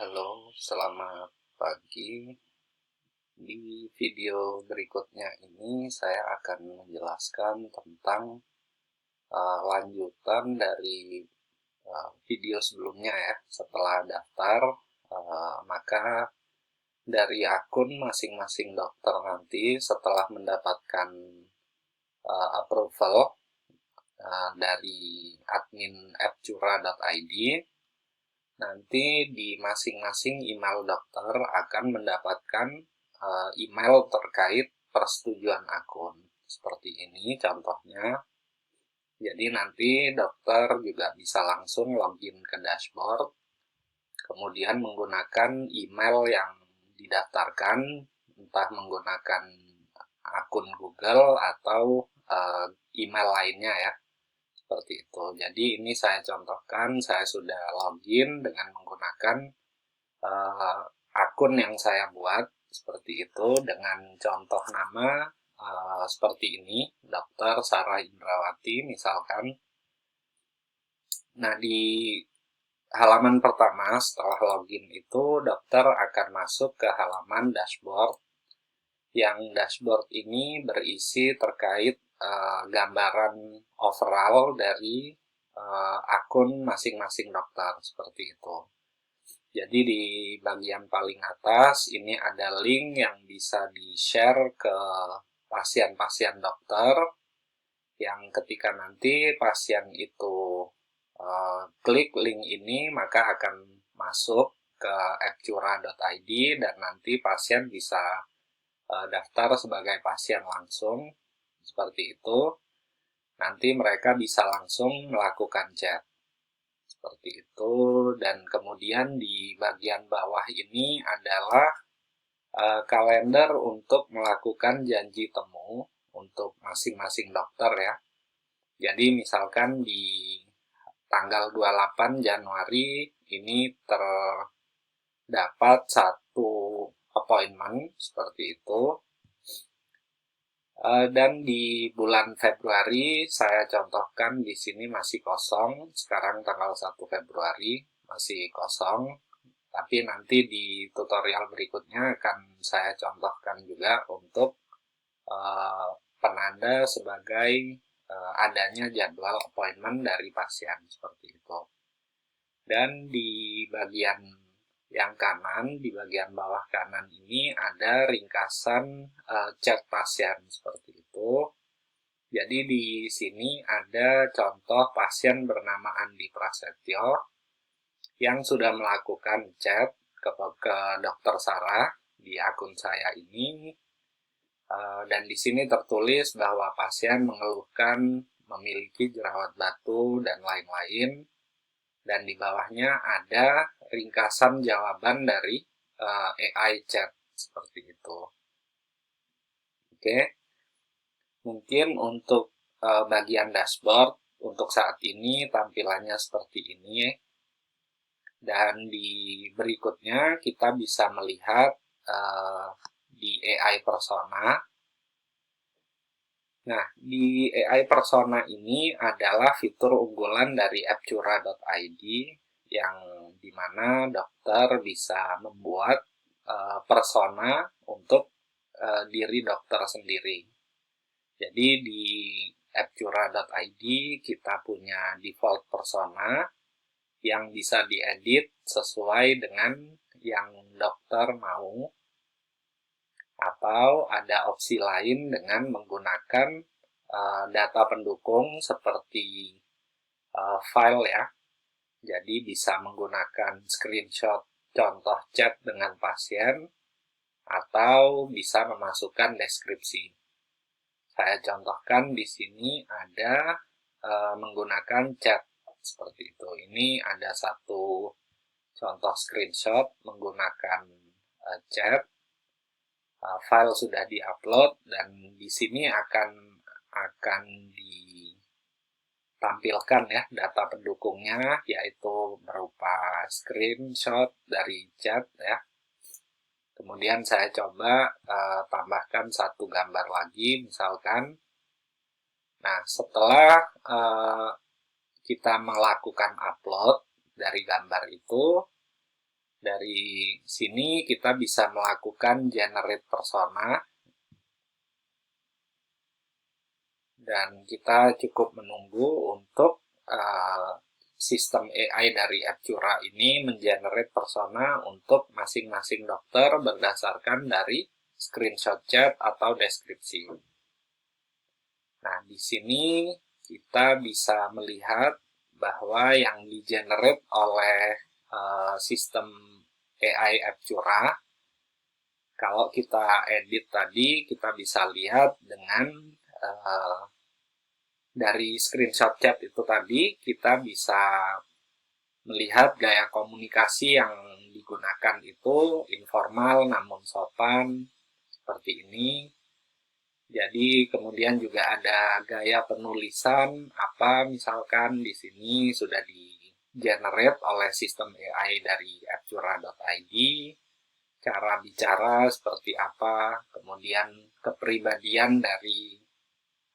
Halo, selamat pagi. Di video berikutnya ini saya akan menjelaskan tentang lanjutan dari video sebelumnya ya. Setelah daftar, maka dari akun masing-masing dokter nanti setelah mendapatkan approval dari admin appcura.id, nanti di masing-masing email dokter akan mendapatkan email terkait persetujuan akun. Seperti ini contohnya. Jadi nanti dokter juga bisa langsung login ke dashboard, kemudian menggunakan email yang didaftarkan, entah menggunakan akun Google atau email lainnya ya. Seperti itu. Jadi ini saya contohkan, saya sudah login dengan menggunakan akun yang saya buat seperti itu dengan contoh nama seperti ini, Dr. Sarah Indrawati misalkan. Nah, di halaman pertama setelah login itu dokter akan masuk ke halaman dashboard, yang dashboard ini berisi terkait gambaran overall dari akun masing-masing dokter seperti itu. Jadi di bagian paling atas ini ada link yang bisa di-share ke pasien-pasien dokter, yang ketika nanti pasien itu klik link ini maka akan masuk ke appcura.id dan nanti pasien bisa daftar sebagai pasien langsung seperti itu. Nanti mereka bisa langsung melakukan chat seperti itu, dan kemudian di bagian bawah ini adalah kalender untuk melakukan janji temu untuk masing-masing dokter ya. Jadi misalkan di tanggal 28 Januari ini terdapat satu appointment seperti itu. Dan di bulan Februari saya contohkan di sini masih kosong. Sekarang tanggal 1 Februari masih kosong. Tapi nanti di tutorial berikutnya akan saya contohkan juga untuk penanda sebagai adanya jadwal appointment dari pasien seperti itu. Dan di bagian yang kanan, di bagian bawah kanan ini ada ringkasan chat pasien seperti itu. Jadi di sini ada contoh pasien bernama Andi Prasetyo yang sudah melakukan chat ke Dr. Sarah di akun saya ini. Dan di sini tertulis bahwa pasien mengeluhkan memiliki jerawat batu dan lain-lain. Dan di bawahnya ada ringkasan jawaban dari AI chat seperti itu. Oke, mungkin untuk bagian dashboard untuk saat ini tampilannya seperti ini. Dan di berikutnya kita bisa melihat di AI persona. Nah, di AI persona ini adalah fitur unggulan dari appcura.id yang dimana dokter bisa membuat persona untuk diri dokter sendiri. Jadi di appcura.id kita punya default persona yang bisa diedit sesuai dengan yang dokter mau, atau ada opsi lain dengan menggunakan data pendukung seperti file ya. Jadi bisa menggunakan screenshot contoh chat dengan pasien atau bisa memasukkan deskripsi. Saya contohkan di sini ada menggunakan chat seperti itu. Ini ada satu contoh screenshot menggunakan chat. File sudah diupload dan di sini akan ditampilkan ya data pendukungnya, yaitu berupa screenshot dari chat ya. Kemudian saya coba tambahkan satu gambar lagi misalkan. Nah, setelah kita melakukan upload dari gambar itu, Dari sini kita bisa melakukan generate persona, dan kita cukup menunggu untuk sistem AI dari Appcura ini mengenerate persona untuk masing-masing dokter berdasarkan dari screenshot chat atau deskripsi. Nah, di sini kita bisa melihat bahwa yang di-generate oleh sistem AI Appcura, kalau kita edit tadi, kita bisa lihat dengan dari screenshot chat itu tadi, kita bisa melihat gaya komunikasi yang digunakan itu informal namun sopan, seperti ini. Jadi kemudian juga ada gaya penulisan, apa misalkan di sini sudah di-generate oleh sistem AI dari appcura.id, cara bicara seperti apa, kemudian kepribadian dari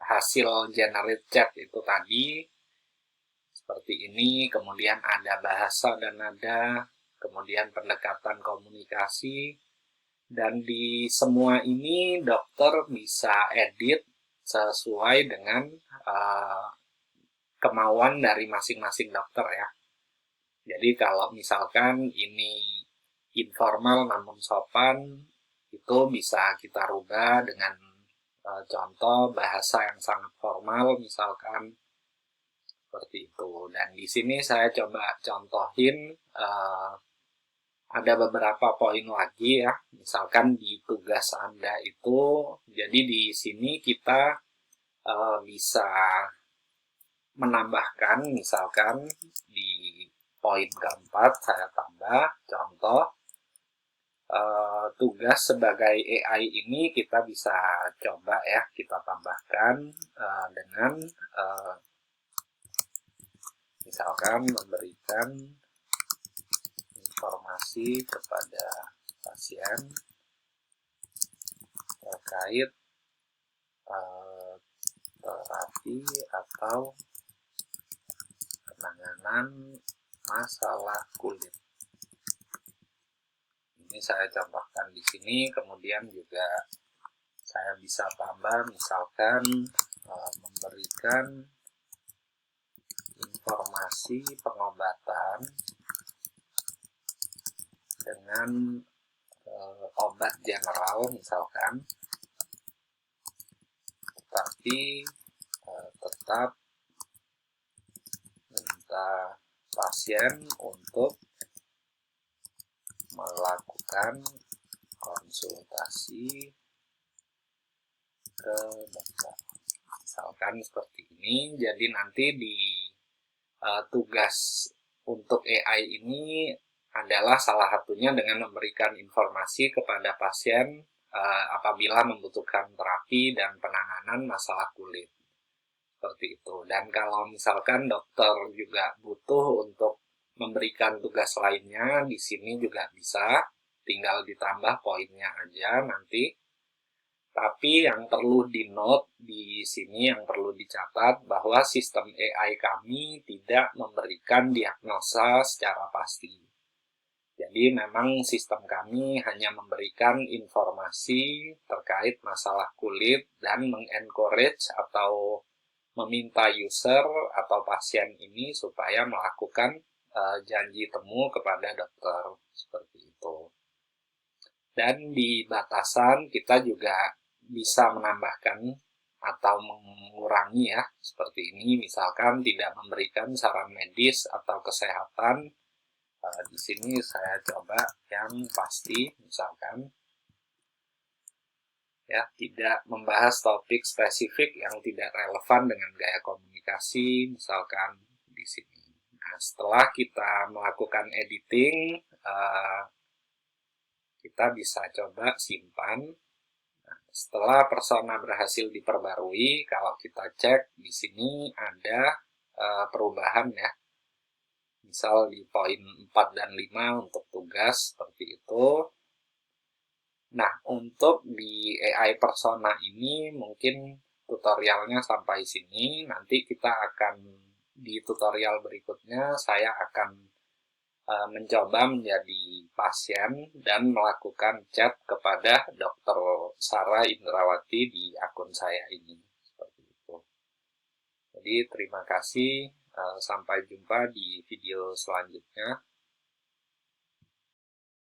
hasil generate chat itu tadi, seperti ini, kemudian ada bahasa dan nada, kemudian pendekatan komunikasi, dan di semua ini dokter bisa edit sesuai dengan kemauan dari masing-masing dokter ya. Jadi kalau misalkan ini informal namun sopan, itu bisa kita rubah dengan contoh bahasa yang sangat formal misalkan, seperti itu. Dan di sini saya coba contohin ada beberapa poin lagi ya. Misalkan di tugas Anda itu, jadi di sini kita bisa menambahkan, misalkan di poin keempat saya tambah contoh tugas sebagai AI ini kita bisa coba ya, kita tambahkan dengan misalkan memberikan informasi kepada pasien terkait terapi atau penanganan masalah kulit. Ini saya contohkan di sini, kemudian juga saya bisa tambah misalkan memberikan informasi pengobatan dengan obat general misalkan, tetapi tetap minta pasien untuk melakukan konsultasi ke dokter. Misalkan seperti ini, jadi nanti di tugas untuk AI ini adalah salah satunya dengan memberikan informasi kepada pasien apabila membutuhkan terapi dan penanganan masalah kulit. Seperti itu. Dan kalau misalkan dokter juga butuh untuk memberikan tugas lainnya, di sini juga bisa, tinggal ditambah poinnya aja nanti. Tapi yang perlu di-note di sini, yang perlu dicatat, bahwa sistem AI kami tidak memberikan diagnosa secara pasti. Jadi memang sistem kami hanya memberikan informasi terkait masalah kulit dan mengencourage atau meminta user atau pasien ini supaya melakukan janji temu kepada dokter, seperti itu. Dan di batasan kita juga bisa menambahkan atau mengurangi ya, seperti ini, misalkan tidak memberikan saran medis atau kesehatan. Di sini saya coba yang pasti, misalkan ya, tidak membahas topik spesifik yang tidak relevan dengan gaya komunikasi, misalkan di sini. Nah, setelah kita melakukan editing, kita bisa coba simpan. Setelah persona berhasil diperbarui, kalau kita cek di sini ada perubahan ya. Misal di poin 4 dan 5 untuk tugas seperti itu. Nah, untuk di AI persona ini mungkin tutorialnya sampai sini. Nanti kita akan di tutorial berikutnya saya akan mencoba menjadi pasien dan melakukan chat kepada Dr. Sarah Indrawati di akun saya ini. Seperti itu. Jadi terima kasih, sampai jumpa di video selanjutnya.